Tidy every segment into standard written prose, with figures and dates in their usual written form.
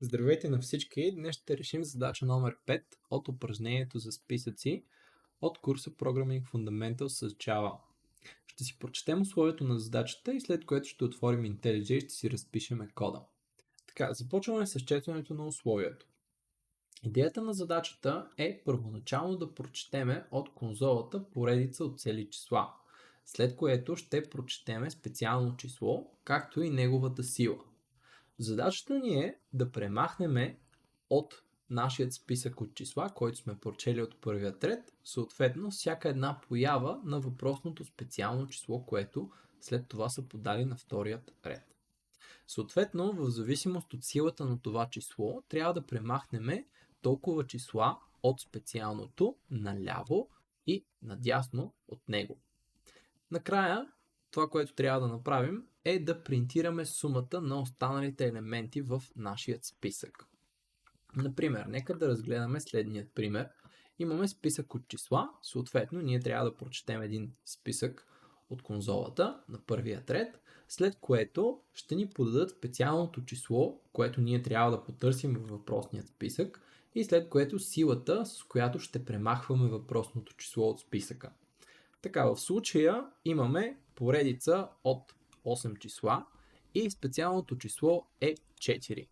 Здравейте на всички! Днес ще решим задача номер 5 от упражнението за списъци от курса Programming Fundamentals с Java. Ще си прочетем условието на задачата и след което ще отворим IntelliJ и ще си разпишем кода. Така, започваме с четенето на условието. Идеята на задачата е първоначално да прочетеме от конзолата поредица от цели числа, след което ще прочетеме специално число, както и неговата сила. Задачата ни е да премахнем от нашия списък от числа, който сме прочели от първия ред, съответно всяка една поява на въпросното специално число, което след това са подали на вторият ред. Съответно, в зависимост от силата на това число, трябва да премахнем толкова числа от специалното наляво и надясно от него. Накрая, това, което трябва да направим, е да принтираме сумата на останалите елементи в нашия списък. Например, нека да разгледаме следният пример. Имаме списък от числа, съответно ние трябва да прочетем един списък от конзолата на първия ред, след което ще ни подадат специалното число, което ние трябва да потърсим във въпросният списък и след което силата, с която ще премахваме въпросното число от списъка. Така, в случая имаме поредица от 8 числа и специалното число е 4.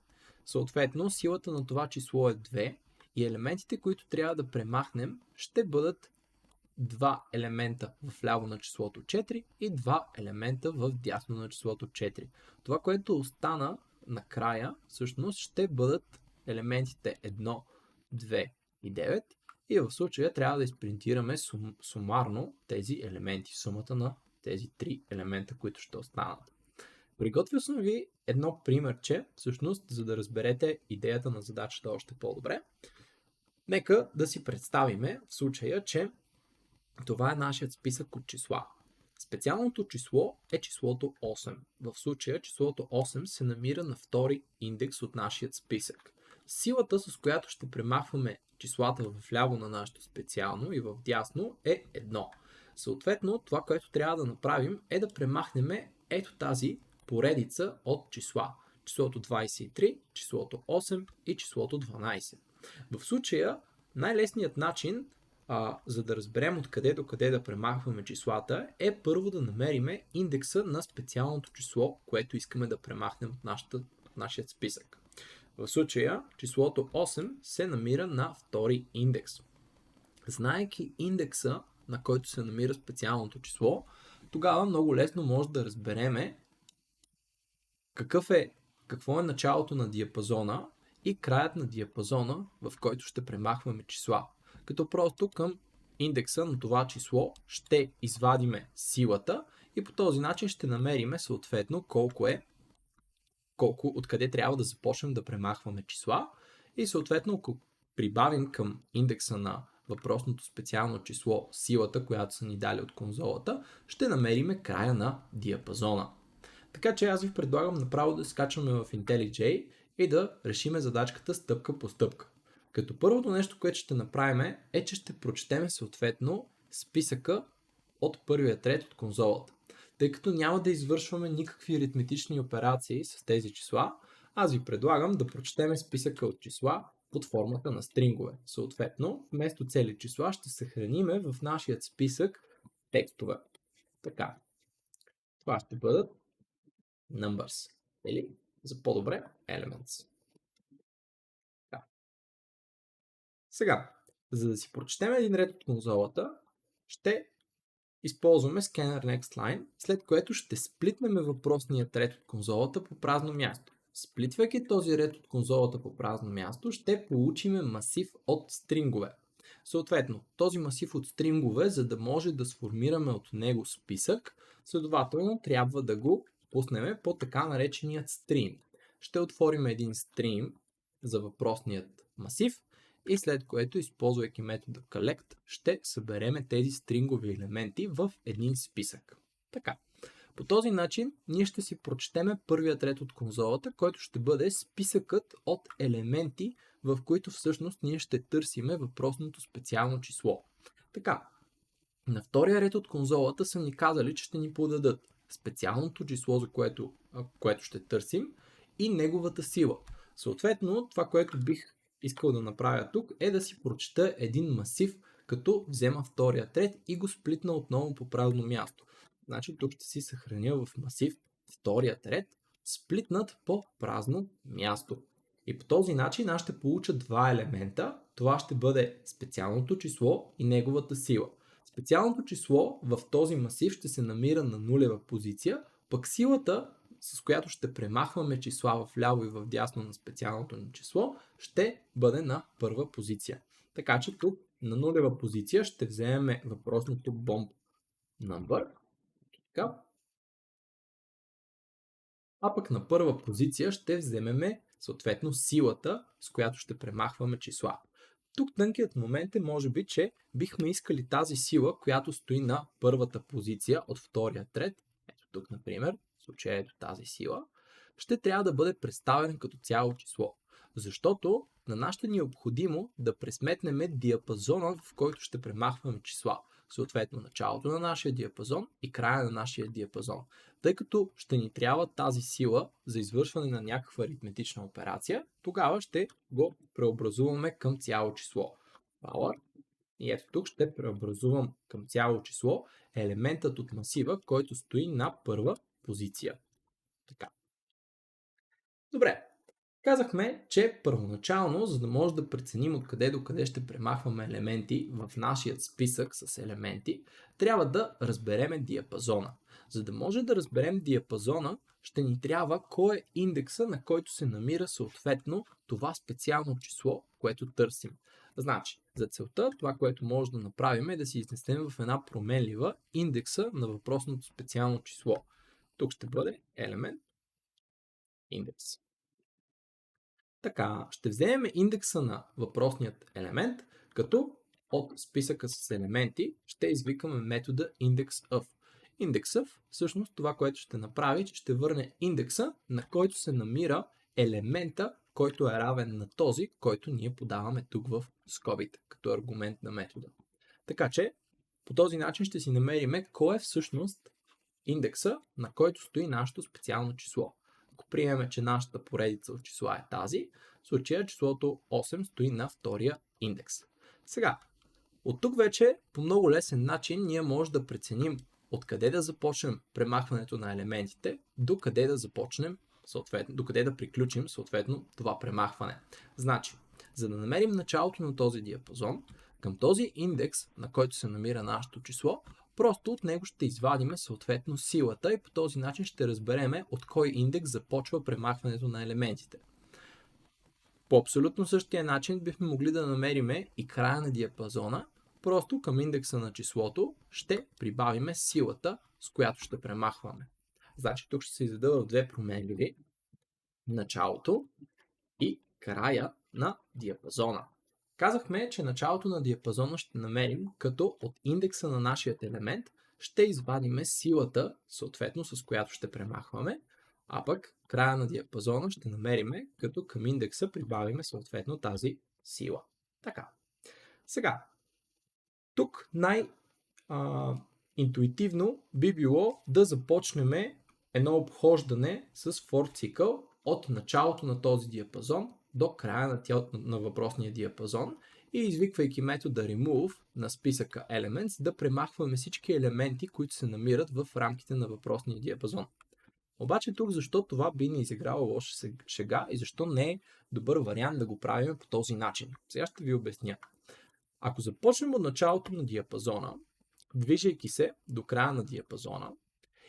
Съответно, силата на това число е 2 и елементите, които трябва да премахнем, ще бъдат 2 елемента в ляво на числото 4 и 2 елемента в дясно на числото 4. Това, което остана накрая, всъщност ще бъдат елементите 1, 2 и 9. И в случая трябва да изпринтираме сумарно тези елементи, сумата на тези 3 елемента, които ще останат. Приготвил съм ви едно примерче, всъщност, за да разберете идеята на задачата още по-добре. Нека да си представиме в случая, че това е нашият списък от числа. Специалното число е числото 8. В случая числото 8 се намира на втори индекс от нашия списък. Силата, с която ще премахваме числата в ляво на нашето специално и в дясно е 1. Съответно, това, което трябва да направим е да премахнем ето тази поредица от числа. Числото 23, числото 8 и числото 12. В случая най-лесният начин, за да разберем откъде до къде да премахваме числата, е първо да намерим индекса на специалното число, което искаме да премахнем от нашия списък. В случая числото 8 се намира на втори индекс. Знаейки индекса, на който се намира специалното число, тогава много лесно може да разбереме какво е началото на диапазона и краят на диапазона, в който ще премахваме числа. Като просто към индекса на това число ще извадиме силата и по този начин ще намериме съответно откъде трябва да започнем да премахваме числа и съответно ако прибавим към индекса на въпросното специално число силата, която са ни дали от конзолата, ще намериме края на диапазона. Така че аз ви предлагам направо да скачаме в IntelliJ и да решиме задачката стъпка по стъпка. Като първото нещо, което ще направим е, че ще прочетем съответно списъка от първия ред от конзолата. Тъй като няма да извършваме никакви аритметични операции с тези числа, аз ви предлагам да прочетем списъка от числа под формата на стрингове. Съответно, вместо цели числа ще съхраниме в нашия списък текстове. Така, това ще бъдат numbers или за по-добре elements. Така. Сега, за да си прочетем един ред от конзолата, ще използваме scanner next line, след което ще сплитнем въпросния ред от конзолата по празно място. Сплитвайки този ред от конзолата по празно място, ще получим масив от стрингове. Съответно, този масив от стрингове, за да може да сформираме от него списък, следователно трябва да го пуснем по така нареченият стрим. Ще отворим един стрим за въпросният масив и след което, използвайки метода collect, ще събереме тези стрингови елементи в един списък. Така. По този начин ние ще си прочетеме първият ред от конзолата, който ще бъде списъкът от елементи, в които всъщност ние ще търсиме въпросното специално число. Така, на втория ред от конзолата са ни казали, че ще ни подадат специалното число, за което ще търсим и неговата сила. Съответно, това, което бих искал да направя тук е да си прочета един масив, като взема втория ред и го сплитна отново по правилно място. Значи тук ще си съхраня в масив вторият ред, сплитнат по празно място. И по този начин аз ще получа два елемента. Това ще бъде специалното число и неговата сила. Специалното число в този масив ще се намира на нулева позиция, пък силата, с която ще премахваме числа в ляво и в дясно на специалното ни число, ще бъде на първа позиция. Така че тук на нулева позиция ще вземем въпросното bomb number. Така. А пък на първа позиция ще вземем съответно силата, с която ще премахваме числа. Тук тънкият момент е може би, че бихме искали тази сила, която стои на първата позиция от втория ред. Ето тук, например, в случая ето тази сила, ще трябва да бъде представена като цяло число. Защото на нас ще ни е необходимо да пресметнем диапазона, в който ще премахваме числа. Съответно началото на нашия диапазон и края на нашия диапазон. Тъй като ще ни трябва тази сила за извършване на някаква аритметична операция, тогава ще го преобразуваме към цяло число. Power. И ето тук ще преобразувам към цяло число елементът от масива, който стои на първа позиция. Така. Добре. Казахме, че първоначално, за да може да преценим откъде до къде ще премахваме елементи в нашия списък с елементи, трябва да разберем диапазона. За да може да разберем диапазона, ще ни трябва кой е индекса, на който се намира съответно това специално число, което търсим. Значи, за целта това, което може да направим е да си изнесем в една променлива индекса на въпросното специално число. Тук ще бъде елемент индекс. Така, ще вземем индекса на въпросният елемент, като от списъка с елементи ще извикаме метода indexOf. IndexOf, всъщност това, което ще направи, че ще върне индекса, на който се намира елемента, който е равен на този, който ние подаваме тук в скобите, като аргумент на метода. Така че, по този начин ще си намерим кой е всъщност индекса, на който стои нашето специално число. Ако приемем, че нашата поредица от числа е тази, в случая числото 8 стои на втория индекс. Сега, от тук вече по много лесен начин ние може да преценим откъде да започнем премахването на елементите, докъде да започнем, докъде да приключим съответно това премахване. Значи, за да намерим началото на този диапазон, към този индекс, на който се намира нашето число, просто от него ще извадим съответно силата и по този начин ще разберем от кой индекс започва премахването на елементите. По абсолютно същия начин бихме могли да намерим и края на диапазона, просто към индекса на числото ще прибавим силата, с която ще премахваме. Значи тук ще се изведа в две променливи: началото и края на диапазона. Казахме, че началото на диапазона ще намерим, като от индекса на нашия елемент ще извадим силата, съответно с която ще премахваме, а пък края на диапазона ще намерим, като към индекса прибавим съответно тази сила. Така. Сега, тук интуитивно би било да започнем едно обхождане с for цикъл от началото на този диапазон до края на въпросния диапазон и извиквайки метода remove на списъка elements да премахваме всички елементи, които се намират в рамките на въпросния диапазон. Обаче тук защо това би ни изиграло лоша шега и защо не е добър вариант да го правим по този начин? Сега ще ви обясня. Ако започнем от началото на диапазона, движейки се до края на диапазона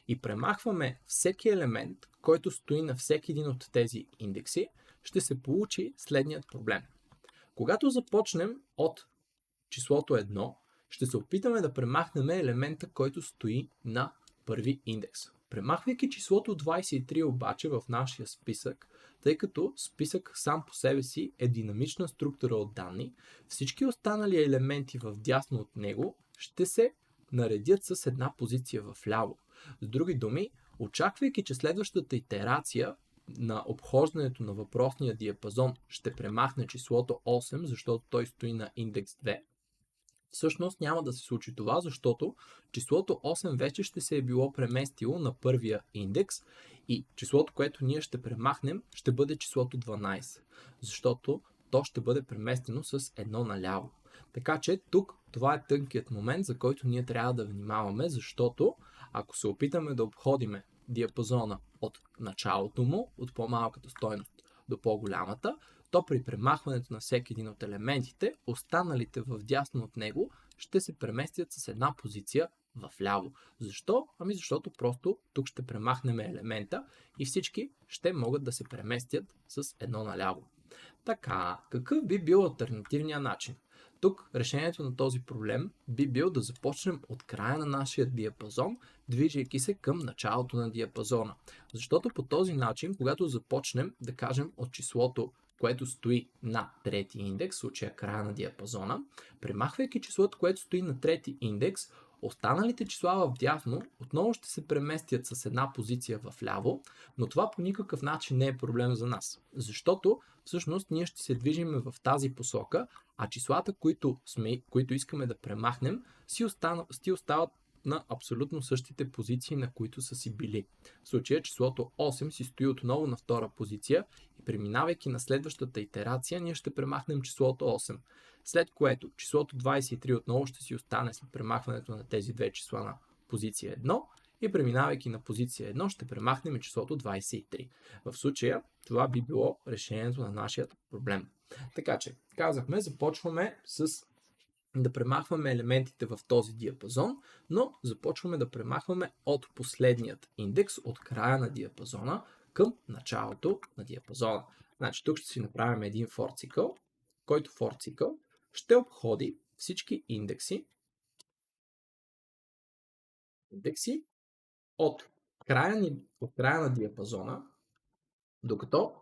и премахваме всеки елемент, който стои на всеки един от тези индекси, ще се получи следният проблем. Когато започнем от числото 1, ще се опитаме да премахнем елемента, който стои на първи индекс. Премахвайки числото 23 обаче в нашия списък, тъй като списък сам по себе си е динамична структура от данни, всички останали елементи в дясно от него ще се наредят с една позиция в ляво. С други думи, очаквайки, че следващата итерация на обхождането на въпросния диапазон ще премахне числото 8, защото той стои на индекс 2, Всъщност няма да се случи това, защото числото 8 вече ще се е било преместило на първия индекс и числото, което ние ще премахнем, ще бъде числото 12, защото то ще бъде преместено с едно наляво. Така че тук това е тънкият момент, за който ние трябва да внимаваме, защото ако се опитаме да обходиме диапазона от началото му, от по-малката стойност до по-голямата, то при премахването на всеки един от елементите, останалите в дясно от него ще се преместят с една позиция в ляво. Защо? Ами защото просто тук ще премахнем елемента и всички ще могат да се преместят с едно наляво. Така, какъв би бил алтернативният начин? Тук решението на този проблем би бил да започнем от края на нашия диапазон, движейки се към началото на диапазона. Защото по този начин, когато започнем, да кажем, от числото, което стои на трети индекс, в случая края на диапазона, премахвайки числото, което стои на трети индекс, останалите числа в дясно отново ще се преместят с една позиция в ляво, но това по никакъв начин не е проблем за нас. Защото всъщност ние ще се движим в тази посока, а числата, които искаме да премахнем, си остават на абсолютно същите позиции, на които са си били. В случая числото 8 си стои отново на втора позиция и преминавайки на следващата итерация, ние ще премахнем числото 8. След което числото 23 отново ще си остане след премахването на тези две числа на позиция 1 и преминавайки на позиция 1 ще премахнем числото 23. В случая това би било решението на нашия проблем. Така че, казахме, започваме да премахваме елементите в този диапазон, но започваме да премахваме от последният индекс, от края на диапазона към началото на диапазона. Значи тук ще си направим един for цикъл, който for цикъл ще обходи всички индекси от края на диапазона, докато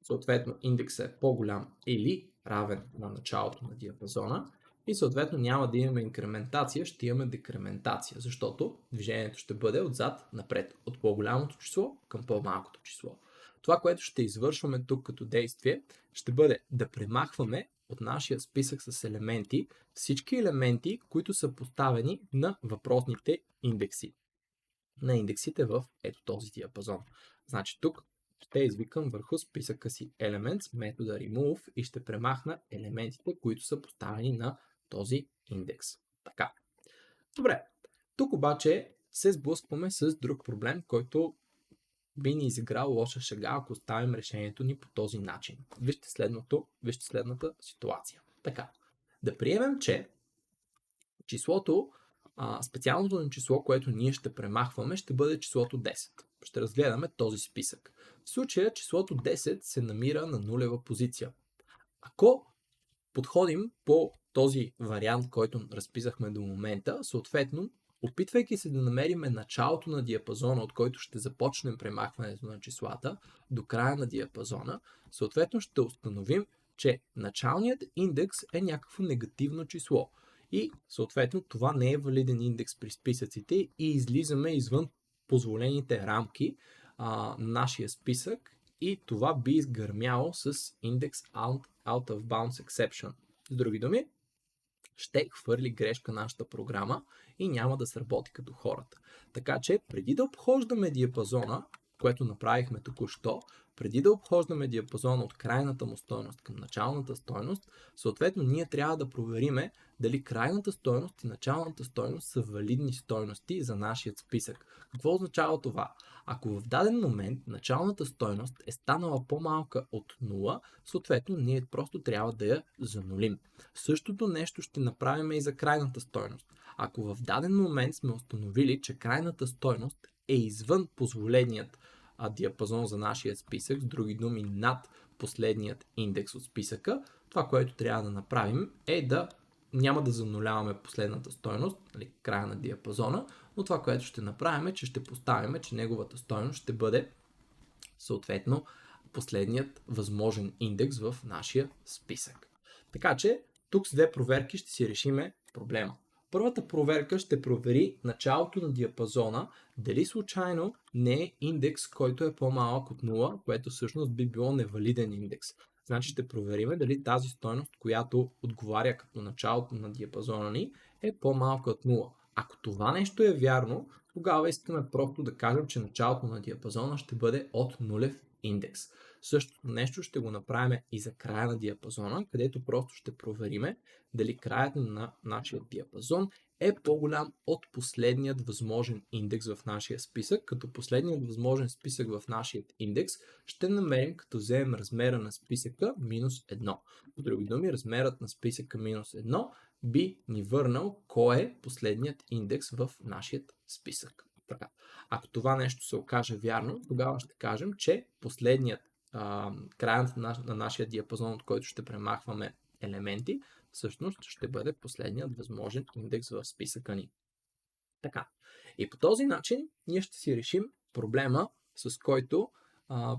съответно индексът е по-голям или равен на началото на диапазона и съответно няма да имаме инкрементация, ще имаме декрементация, защото движението ще бъде отзад напред, от по-голямото число към по-малкото число. Това, което ще извършваме тук като действие, ще бъде да премахваме от нашия списък с елементи всички елементи, които са поставени на въпросните индекси. На индексите в ето този диапазон. Значи тук ще извикам върху списъка си Elements метода remove и ще премахна елементите, които са поставени на този индекс. Така. Добре. Тук обаче се сблъскваме с друг проблем, който би ни изиграл лоша шега, ако оставим решението ни по този начин. Вижте следната ситуация. Така. Да приемем, че специалното на число, което ние ще премахваме, ще бъде числото 10. Ще разгледаме този списък. В случая числото 10 се намира на нулева позиция. Ако подходим по този вариант, който разписахме до момента, съответно, опитвайки се да намерим началото на диапазона, от който ще започнем премахването на числата, до края на диапазона, съответно ще установим, че началният индекс е някакво негативно число. И съответно това не е валиден индекс при списъците и излизаме извън позволените рамки на нашия списък и това би изгърмяло с индекс out of bounds exception. С други думи, ще хвърли грешка нашата програма и няма да сработи като хората. Така че преди да обхождаме диапазона, което направихме току-що, преди да обхождаме диапазона от крайната му стойност към началната стойност, съответно ние трябва да провериме дали крайната стойност и началната стойност са валидни стойности за нашия списък. Какво означава това? Ако в даден момент началната стойност е станала по-малка от 0, съответно ние просто трябва да я занулим. Същото нещо ще направим и за крайната стойност. Ако в даден момент сме установили, че крайната стойност е извън позволеният диапазон за нашия списък, с други думи над последният индекс от списъка, това, което трябва да направим е няма да зануляваме последната стойност, края на диапазона, но това, което ще направим е, че ще поставим, че неговата стойност ще бъде съответно последният възможен индекс в нашия списък. Така че тук с две проверки ще си решиме проблема. Първата проверка ще провери началото на диапазона, дали случайно не е индекс, който е по-малък от 0, което всъщност би било невалиден индекс. Значи ще проверим дали тази стойност, която отговаря като началото на диапазона ни, е по-малка от 0. Ако това нещо е вярно, тогава искаме просто да кажем, че началото на диапазона ще бъде от нулев индекс. Същото нещо ще го направим и за края на диапазона, където просто ще провериме дали краят на нашия диапазон е по-голям от последният възможен индекс в нашия списък, като последният възможен списък в нашия индекс ще намерим като вземем размера на списъка минус 1. По други думи, размерът на списъка минус 1 би ни върнал кой е последният индекс в нашия списък. Така. Ако това нещо се окаже вярно, тогава ще кажем, че последният краят на нашия диапазон, от който ще премахваме елементи, всъщност ще бъде последният възможен индекс в списъка ни. Така. И по този начин ние ще си решим проблема,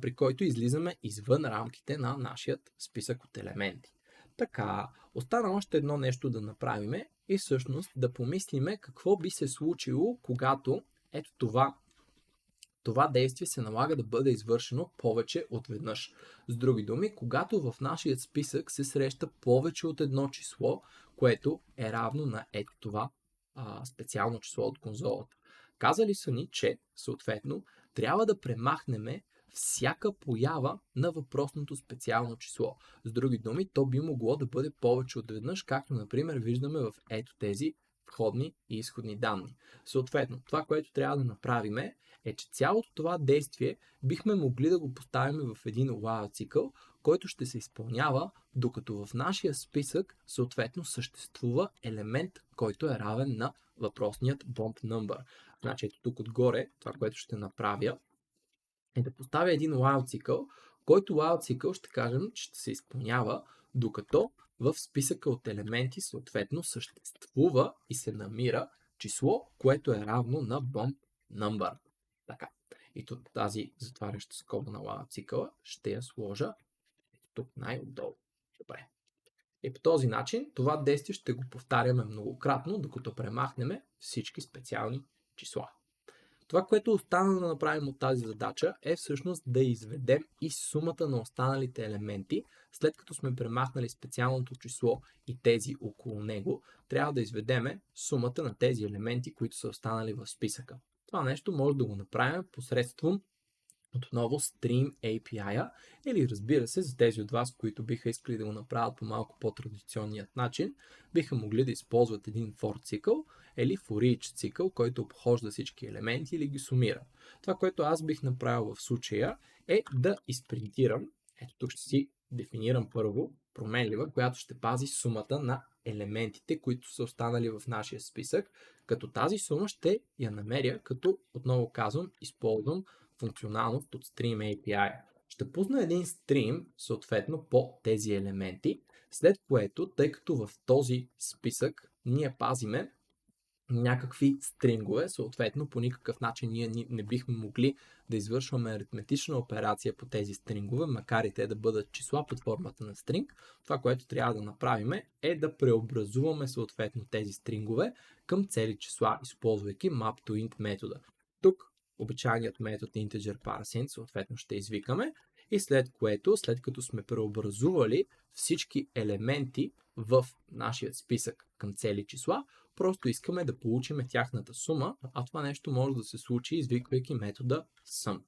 при който излизаме извън рамките на нашия списък от елементи. Така, остана още едно нещо да направим и всъщност да помислиме какво би се случило, когато ето това действие се налага да бъде извършено повече от веднъж. С други думи, когато в нашия списък се среща повече от едно число, което е равно на ето това специално число от конзолата. Казали са ни, че съответно трябва да премахнем всяка поява на въпросното специално число. С други думи, то би могло да бъде повече от веднъж, както например виждаме в ето тези входни и изходни данни. Съответно, това, което трябва да направим е, че цялото това действие бихме могли да го поставим в един while цикъл, който ще се изпълнява, докато в нашия списък съответно съществува елемент, който е равен на въпросният bump number. Значи ето тук отгоре, това, което ще направя, е да поставя един while цикъл, който while цикъл ще кажем, че ще се изпълнява, докато в списъка от елементи съответно съществува и се намира число, което е равно на bump number. Така. И тук тази затваряща скоба на while цикъла ще я сложа тук най-отдолу. Добре. И по този начин това действие ще го повтаряме многократно, докато премахнем всички специални числа. Това, което остана да направим от тази задача е всъщност да изведем и сумата на останалите елементи. След като сме премахнали специалното число и тези около него, трябва да изведем сумата на тези елементи, които са останали в списъка. Това нещо може да го направим посредством отново Stream API-а или разбира се, за тези от вас, които биха искали да го направят по малко по-традиционният начин, биха могли да използват един for цикъл или for each цикъл, който обхожда всички елементи или ги сумира. Това, което аз бих направил в случая е да изпринтирам, ето тук ще си дефинирам първо променлива, която ще пази сумата на елементите, които са останали в нашия списък, като тази сума ще я намеря, като отново казвам, използвам функционалност от Stream API. Ще пусна един стрим, съответно, по тези елементи, след което, тъй като в този списък ние пазиме някакви стрингове, съответно по никакъв начин ние не бихме могли да извършваме аритметична операция по тези стрингове, макар и те да бъдат числа под формата на стринг. Това, което трябва да направим е да преобразуваме съответно тези стрингове към цели числа, използвайки map-to-int метода. Тук обичайният метод integer parsing съответно ще извикаме и след като сме преобразували всички елементи в нашия списък към цели числа, просто искаме да получим тяхната сума, а това нещо може да се случи извиквайки метода sum.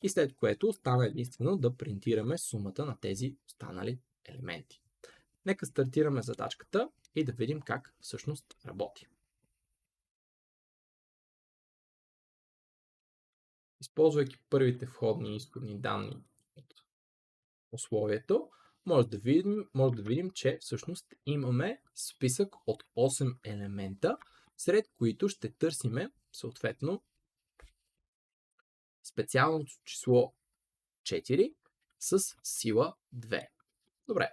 И след което остана единствено да принтираме сумата на тези останали елементи. Нека стартираме задачката и да видим как всъщност работи. Използвайки първите входни и изходни данни от условието, може да видим, че всъщност имаме списък от 8 елемента, сред които ще търсиме съответно специалното число 4 с сила 2. Добре.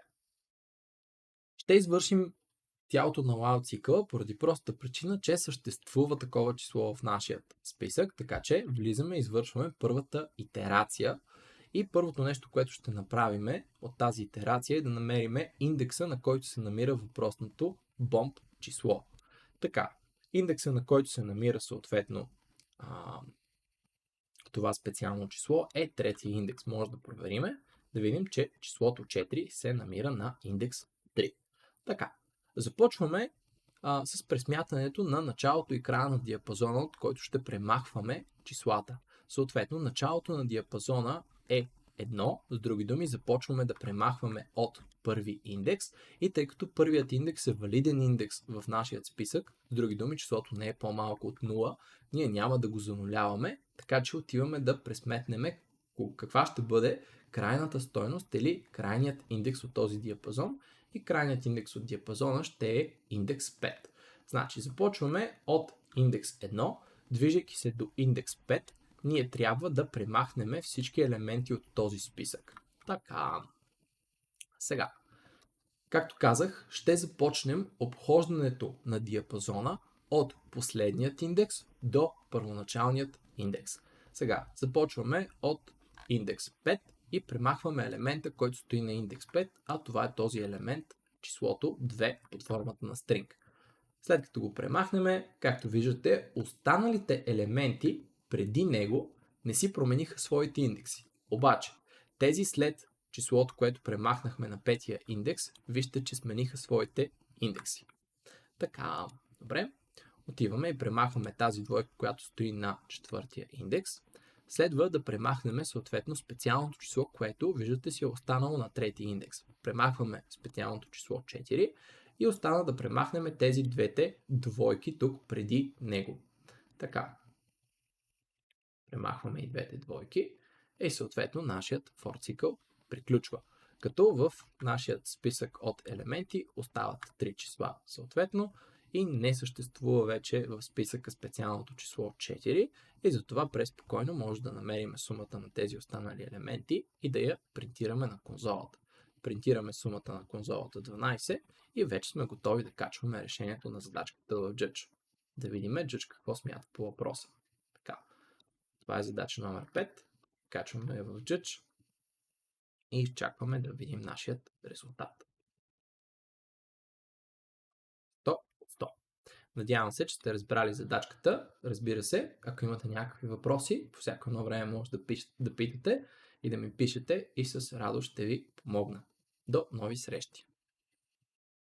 Ще извършим тялото на while цикъла поради простата причина, че съществува такова число в нашия списък, така че влизаме и извършваме първата итерация. И първото нещо, което ще направим от тази итерация е да намерим индекса, на който се намира въпросното bump число. Така, индекса, на който се намира съответно това специално число е третия индекс. Може да провериме, да видим, че числото 4 се намира на индекс 3. Така, започваме с пресмятането на началото и края на диапазона, от който ще премахваме числата. Съответно, началото на диапазона е 1, с други думи, започваме да премахваме от първи индекс и тъй като първият индекс е валиден индекс в нашия списък, с други думи, числото не е по-малко от 0, ние няма да го зануляваме, така че отиваме да пресметнем каква ще бъде крайната стойност или крайният индекс от този диапазон и крайният индекс от диапазона ще е индекс 5. Значи започваме от индекс 1, движейки се до индекс 5, ние трябва да премахнем всички елементи от този списък. Така. Сега, както казах, ще започнем обхождането на диапазона от последният индекс до първоначалният индекс. Сега започваме от индекс 5 и премахваме елемента, който стои на индекс 5, а това е този елемент, числото 2 под формата на стринг. След като го премахнем, както виждате, останалите елементи преди него не си промениха своите индекси. Обаче, тези след числото, което премахнахме на петия индекс, вижте, че смениха своите индекси. Така, добре. Отиваме и премахваме тази двойка, която стои на четвъртия индекс. Следва да премахнем съответно специалното число, което виждате си е останало на третия индекс. Премахваме специалното число 4 и остана да премахнем тези двете двойки тук преди него. Така. Премахваме и двете двойки и съответно нашият for цикъл приключва. Като в нашия списък от елементи остават 3 числа съответно и не съществува вече в списъка специалното число 4 и затова преспокойно може да намерим сумата на тези останали елементи и да я принтираме на конзолата. Принтираме сумата на конзолата 12 и вече сме готови да качваме решението на задачката в Judge. Да видим Judge какво смята по въпроса. Така. Това е задача номер 5. Качваме я в Judge и изчакваме да видим нашият резултат. 100 от 100. Надявам се, че сте разбрали задачката. Разбира се, ако имате някакви въпроси, по всяко едно време може да питате и да ми пишете и с радост ще ви помогна. До нови срещи!